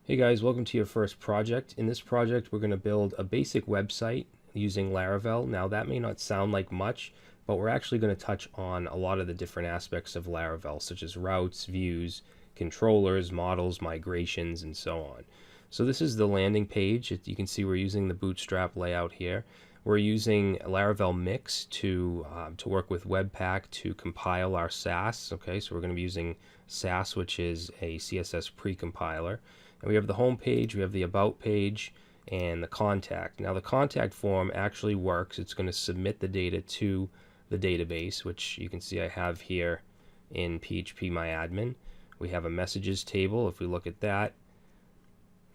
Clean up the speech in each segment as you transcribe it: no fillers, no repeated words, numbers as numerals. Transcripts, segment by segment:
Hey guys, welcome to your first project. In this project, we're going to build a basic website using Laravel. Now, that may not sound like much, but we're actually going to touch on a lot of the different aspects of Laravel, such as routes, views, controllers, models, migrations, and so on. So this is the landing page. You can see we're using the Bootstrap layout here. We're using Laravel Mix to work with Webpack to compile our Sass. Okay, so we're going to be using Sass, which is a CSS precompiler. And we have the home page, we have the about page, and the contact. Now the contact form actually works. It's going to submit the data to the database, which you can see I have here in PHP We have a messages table. If we look at that,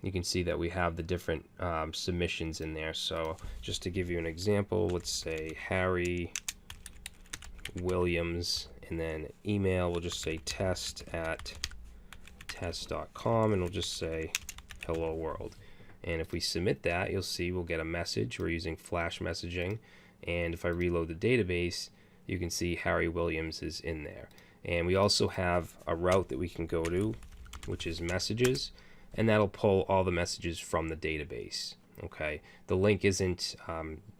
you can see that we have the different submissions in there. So just to give you an example, let's say Harry Williams, and then email, we'll just say test@test.com, and we'll just say hello world. And if we submit that, you'll see we'll get a message. We're using flash messaging, and if I reload the database, you can see Harry Williams is in there. And we also have a route that we can go to, which is messages, and that'll pull all the messages from the database. Okay, the link isn't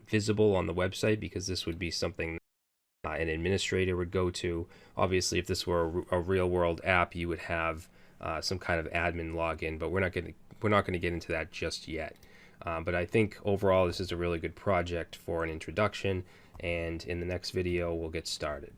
visible on the website because this would be something an administrator would go to. Obviously, if this were a real world app, you would have some kind of admin login, but we're not going to get into that just yet. But I think overall this is a really good project for an introduction, and in the next video we'll get started.